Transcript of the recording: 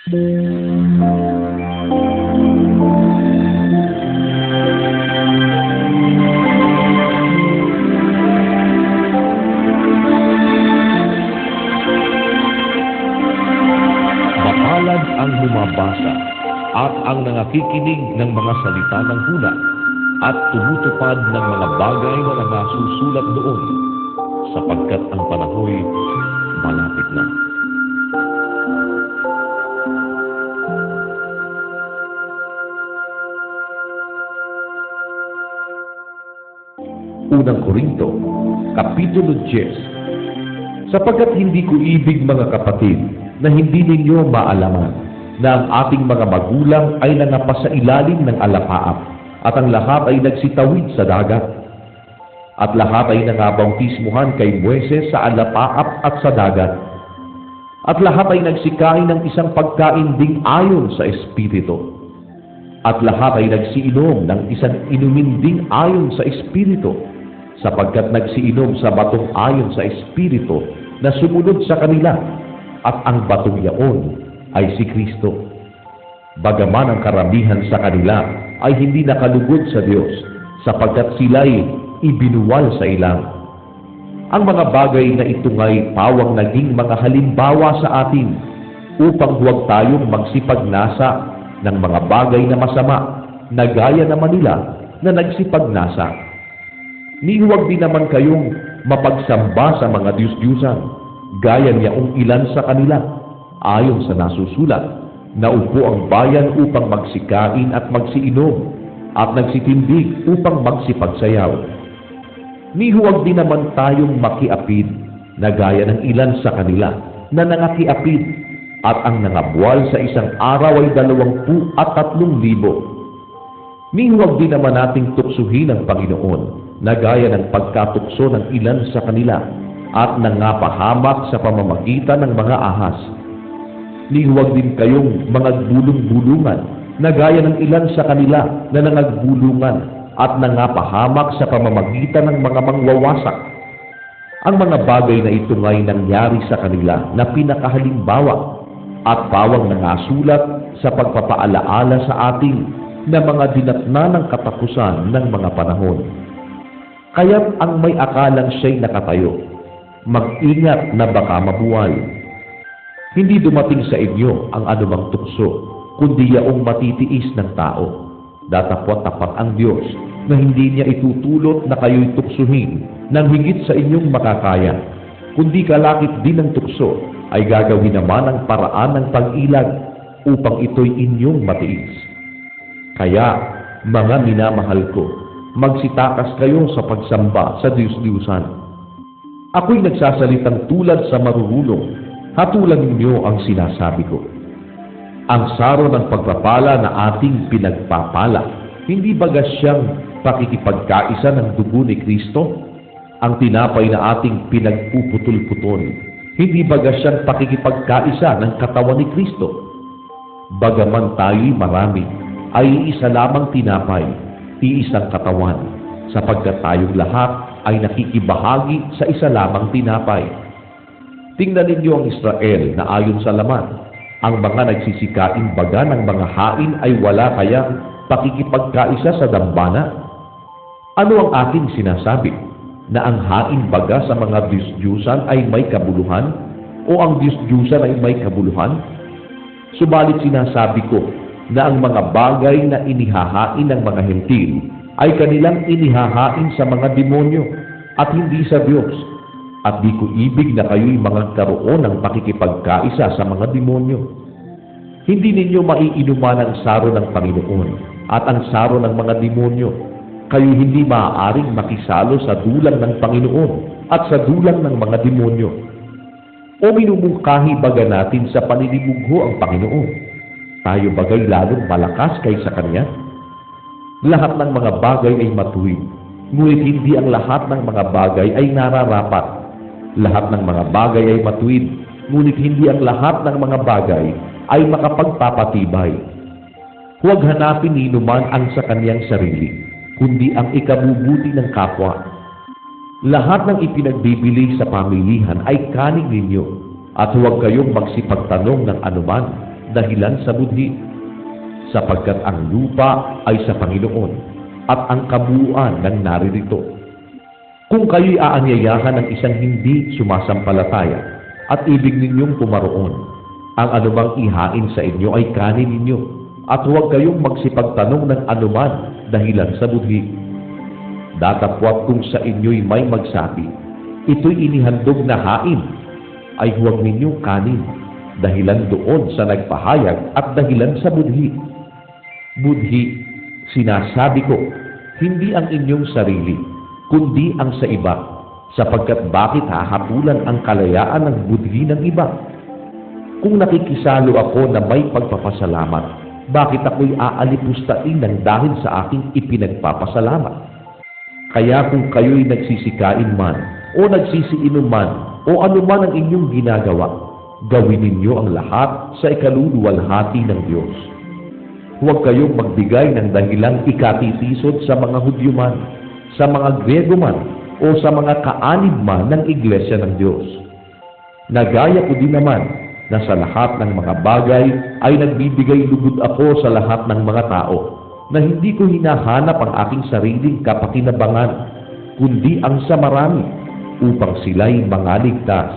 Mapalad ang bumabasa at ang nangakikinig ng mga salita ng hula at tumutupad ng mga bagay na nangasusulat doon, sapagkat ang panahoy malapit na. Unang Korinto, Kapitulo 10. Sapagkat hindi ko ibig, mga kapatid, na hindi ninyo maalaman na ang ating mga magulang ay nangapa sa ilalim ng alapaap, at ang lahat ay nagsitawid sa dagat. At lahat ay nangabautismuhan kay Moises sa alapaap at sa dagat. At lahat ay nagsikain ng isang pagkain ding ayon sa Espiritu. At lahat ay nagsiinom ng isang inumin ding ayon sa Espiritu, sapagkat nagsiinom sa batong ayon sa Espiritu na sumunod sa kanila, at ang batong yaon ay si Kristo. Bagaman ang karamihan sa kanila ay hindi nakalugod sa Diyos, sapagkat sila'y ibinuwal sa ilang. Ang mga bagay na ito nga'y pawang naging mga halimbawa sa atin, upang huwag tayong magsipagnasa ng mga bagay na masama, na gaya naman nila na nagsipagnasa. Ni huwag din naman kayong mapagsamba sa mga Diyos-Diyusan, gaya niyaong ilan sa kanila, ayon sa nasusulat, naupo ang bayan upang magsikain at magsiinom, at nagsitindig upang magsipagsayaw. Ni huwag din naman tayong makiapid, na gaya ng ilan sa kanila, na nangakiapid, at ang nangabuwal sa isang araw ay 23,000. Ni huwag din naman nating tuksuhin ang Panginoon, na gaya ng pagkatukso ng ilan sa kanila, at nangapahamak sa pamamagitan ng mga ahas. Ni huwag din kayong mga bulong-bulungan, na gaya ng ilan sa kanila na nangagbulungan at nangapahamak sa pamamagitan ng mga mangwawasak. Ang mga bagay na ito nga'y nangyari sa kanila na pinakahalimbawa at pawang nangasulat sa pagpapaalaala sa atin na mga dinatna ng katapusan ng mga panahon. Kaya't ang may akalang siya'y nakatayo, mag-ingat na baka mabuwal. Hindi dumating sa inyo ang anumang tukso, kundi yaong matitiis ng tao. Datapwat-tapat ang Diyos na hindi niya itutulot na kayo'y tuksuhin nang higit sa inyong makakaya, kundi kalakip din ng tukso ay gagawin naman ang paraan ng pag-ilag upang ito'y inyong matiis. Kaya, mga minamahal ko, magsitakas kayo sa pagsamba sa Diyos-Diyusan. Ako'y nagsasalitang tulad sa marurunong, hatulan ninyo ang sinasabi ko. Ang saro ng pagpapala na ating pinagpapala, hindi baga siyang pakikipagkaisa ng dugo ni Kristo? Ang tinapay na ating pinagpuputol-putol, hindi baga siyang pakikipagkaisa ng katawan ni Kristo? Bagaman tayo'y marami, ay isa lamang tinapay, iisang katawan, sapagkat tayong lahat ay nakikibahagi sa isa lamang tinapay. Tingnan ninyo ang Israel na ayon sa laman, ang mga nagsisikain baga ng mga hain ay wala kayang pakikipagkaisa sa dambana? Ano ang aking sinasabi? Na ang hain baga sa mga Diyos-Diyusan ay may kabuluhan? O ang Diyos-Diyusan ay may kabuluhan? Subalit sinasabi ko na ang mga bagay na inihahain ng mga hentil ay kanilang inihahain sa mga demonyo at hindi sa Diyos. At di ko ibig na kayo'y magkaroon ng pakikipagkaisa sa mga demonyo. Hindi ninyo maiinuman ang saro ng Panginoon at ang saro ng mga demonyo. Kayo hindi maaaring makisalo sa dulang ng Panginoon at sa dulang ng mga demonyo. O minumungkahi baga natin sa paninibugho ang Panginoon? Tayo bagay lalong malakas kaysa Kanya? Lahat ng mga bagay ay matuwid, ngunit hindi ang lahat ng mga bagay ay nararapat. Lahat ng mga bagay ay matuwid, ngunit hindi ang lahat ng mga bagay ay makapagpapatibay. Huwag hanapin ni numan ang sa kanyang sarili, kundi ang ikabubuti ng kapwa. Lahat ng ipinagbibili sa pamilihan ay kanin ninyo, at huwag kayong magsipagtanong ng anuman, dahilan sa budhi, sapagkat ang lupa ay sa Panginoon at ang kabuuan ng naririto. Kung kayo'y aanyayahan ng isang hindi sumasampalataya at ibig ninyong pumaroon, ang anumang ihain sa inyo ay kanin ninyo, at huwag kayong magsipagtanong ng anuman dahilan sa budhi. Datapwat kung sa inyo'y may magsabi, ito'y inihandog na hain, ay huwag ninyong kanin, dahilan doon sa nagpahayag at dahilan sa budhi. Budhi, sinasabi ko, hindi ang inyong sarili, kundi ang sa iba, sapagkat bakit hahapulan ang kalayaan ng budhi ng iba? Kung nakikisalo ako na may pagpapasalamat, bakit ako'y aalipustain ng dahil sa aking ipinagpapasalamat? Kaya kung kayo'y nagsisikain man, o nagsisiinom man, o anuman ang inyong ginagawa, gawin ninyo ang lahat sa ikaluluwalhati ng Diyos. Huwag kayong magbigay ng dahilang ikatitisod sa mga Hudyo man, sa mga Grego man, o sa mga kaanib man ng Iglesia ng Diyos. Nagaya ko din naman na sa lahat ng mga bagay ay nagbibigay lugod ako sa lahat ng mga tao, na hindi ko hinahanap ang aking sariling kapakinabangan, kundi ang sa marami, upang sila'y mangaligtas.